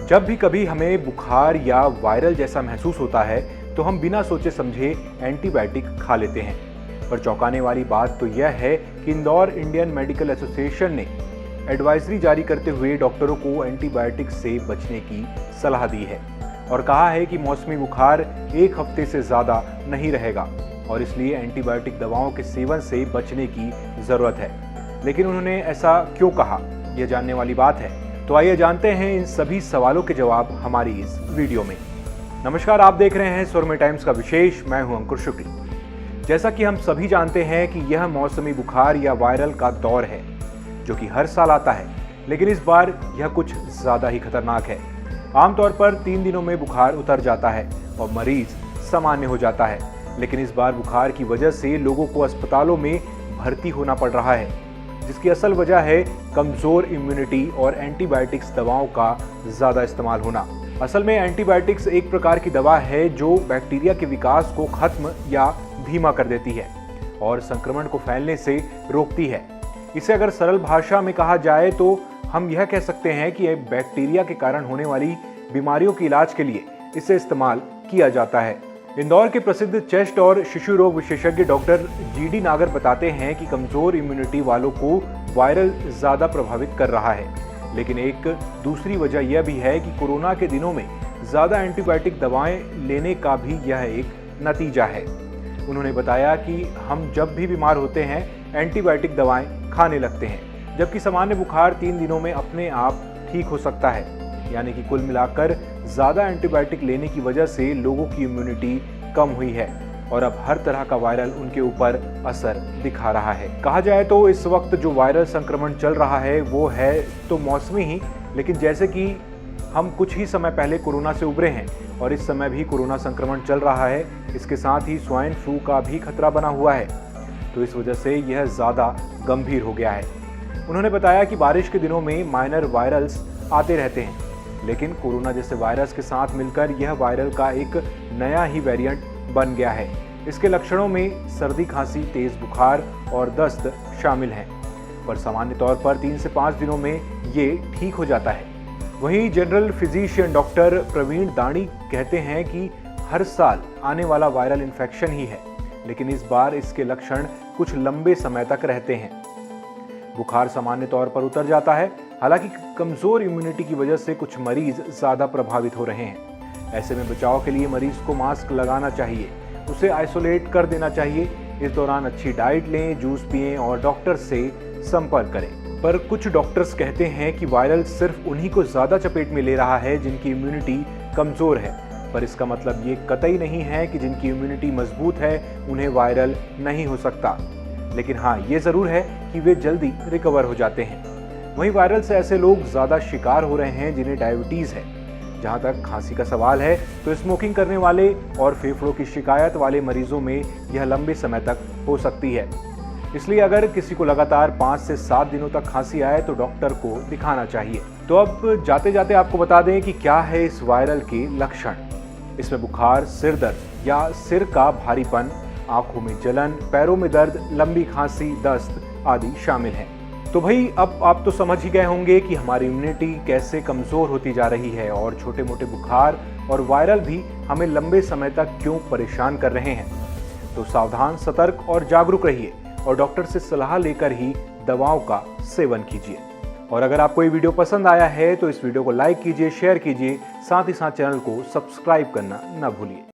जब भी कभी हमें बुखार या वायरल जैसा महसूस होता है तो हम बिना सोचे समझे एंटीबायोटिक खा लेते हैं। पर चौंकाने वाली बात तो यह है कि इंदौर इंडियन मेडिकल एसोसिएशन ने एडवाइजरी जारी करते हुए डॉक्टरों को एंटीबायोटिक से बचने की सलाह दी है और कहा है कि मौसमी बुखार 1 हफ्ते से ज़्यादा नहीं रहेगा और इसलिए एंटीबायोटिक दवाओं के सेवन से बचने की ज़रूरत है। लेकिन उन्होंने ऐसा क्यों कहा, यह जानने वाली बात है। तो आइए जानते हैं इन सभी सवालों के जवाब हमारी इस वीडियो में। नमस्कार, आप देख रहे हैं सुरमई टाइम्स का विशेष। मैं हूं अंकुर शुक्ल। जैसा कि हम सभी जानते हैं कि यह मौसमी बुखार या वायरल का दौर है जो कि हर साल आता है, लेकिन इस बार यह कुछ ज़्यादा ही खतरनाक है। आमतौर पर 3 दिनों में बुखार उतर जाता है और मरीज सामान्य हो जाता है, लेकिन इस बार बुखार की वजह से लोगों को अस्पतालों में भर्ती होना पड़ रहा है, जिसकी असल वजह है कमज़ोर इम्यूनिटी और एंटीबायोटिक्स दवाओं का ज़्यादा इस्तेमाल होना। असल में एंटीबायोटिक्स एक प्रकार की दवा है जो बैक्टीरिया के विकास को खत्म या धीमा कर देती है और संक्रमण को फैलने से रोकती है। इसे अगर सरल भाषा में कहा जाए तो हम यह कह सकते हैं कि बैक्टीरिया के कारण होने वाली बीमारियों के इलाज के लिए इसे इस्तेमाल किया जाता है। इंदौर के प्रसिद्ध चेस्ट और शिशु रोग विशेषज्ञ डॉक्टर GD नागर बताते हैं कि कमजोर इम्यूनिटी वालों को वायरल ज़्यादा प्रभावित कर रहा है, लेकिन एक दूसरी वजह यह भी है कि कोरोना के दिनों में ज़्यादा एंटीबायोटिक दवाएं लेने का भी यह एक नतीजा है। उन्होंने बताया कि हम जब भी बीमार होते हैं एंटीबायोटिक दवाएं खाने लगते हैं, जबकि सामान्य बुखार 3 दिनों में अपने आप ठीक हो सकता है। यानी कि कुल मिलाकर ज़्यादा एंटीबायोटिक लेने की वजह से लोगों की इम्यूनिटी कम हुई है और अब हर तरह का वायरल उनके ऊपर असर दिखा रहा है। कहा जाए तो इस वक्त जो वायरल संक्रमण चल रहा है वो है तो मौसमी ही, लेकिन जैसे कि हम कुछ ही समय पहले कोरोना से उबरे हैं और इस समय भी कोरोना संक्रमण चल रहा है, इसके साथ ही स्वाइन फ्लू का भी खतरा बना हुआ है, तो इस वजह से यह ज़्यादा गंभीर हो गया है। उन्होंने बताया कि बारिश के दिनों में माइनर वायरल्स आते रहते हैं, लेकिन कोरोना जैसे वायरस के साथ मिलकर यह वायरल का एक नया ही वेरिएंट बन गया है। इसके लक्षणों में सर्दी, खांसी, तेज बुखार और दस्त शामिल हैं, पर सामान्य तौर पर 3 से 5 दिनों में ये ठीक हो जाता है। वहीं जनरल फिजिशियन डॉक्टर प्रवीण दाणी कहते हैं कि हर साल आने वाला वायरल इन्फेक्शन ही है, लेकिन इस बार इसके लक्षण कुछ लंबे समय तक रहते हैं। बुखार सामान्य तौर पर उतर जाता है, हालांकि कमज़ोर इम्यूनिटी की वजह से कुछ मरीज ज़्यादा प्रभावित हो रहे हैं। ऐसे में बचाव के लिए मरीज को मास्क लगाना चाहिए, उसे आइसोलेट कर देना चाहिए। इस दौरान अच्छी डाइट लें, जूस पिएं और डॉक्टर से संपर्क करें। पर कुछ डॉक्टर्स कहते हैं कि वायरल सिर्फ उन्हीं को ज़्यादा चपेट में ले रहा है जिनकी इम्यूनिटी कमज़ोर है, पर इसका मतलब ये कतई नहीं है कि जिनकी इम्यूनिटी मजबूत है उन्हें वायरल नहीं हो सकता। लेकिन हाँ, ये ज़रूर है कि वे जल्दी रिकवर हो जाते हैं। वहीं वायरल से ऐसे लोग ज़्यादा शिकार हो रहे हैं जिन्हें डायबिटीज़ है। जहाँ तक खांसी का सवाल है तो स्मोकिंग करने वाले और फेफड़ों की शिकायत वाले मरीजों में यह लंबे समय तक हो सकती है। इसलिए अगर किसी को लगातार 5 से 7 दिनों तक खांसी आए तो डॉक्टर को दिखाना चाहिए। तो अब जाते जाते आपको बता दें कि क्या है इस वायरल के लक्षण। इसमें बुखार, सिर दर्द या सिर का भारीपन, आंखों में जलन, पैरों में दर्द, लंबी खांसी, दस्त आदि शामिल हैं। तो भाई अब आप तो समझ ही गए होंगे कि हमारी इम्यूनिटी कैसे कमज़ोर होती जा रही है और छोटे मोटे बुखार और वायरल भी हमें लंबे समय तक क्यों परेशान कर रहे हैं। तो सावधान, सतर्क और जागरूक रहिए और डॉक्टर से सलाह लेकर ही दवाओं का सेवन कीजिए। और अगर आपको ये वीडियो पसंद आया है तो इस वीडियो को लाइक कीजिए, शेयर कीजिए, साथ ही साथ चैनल को सब्सक्राइब करना न भूलिए।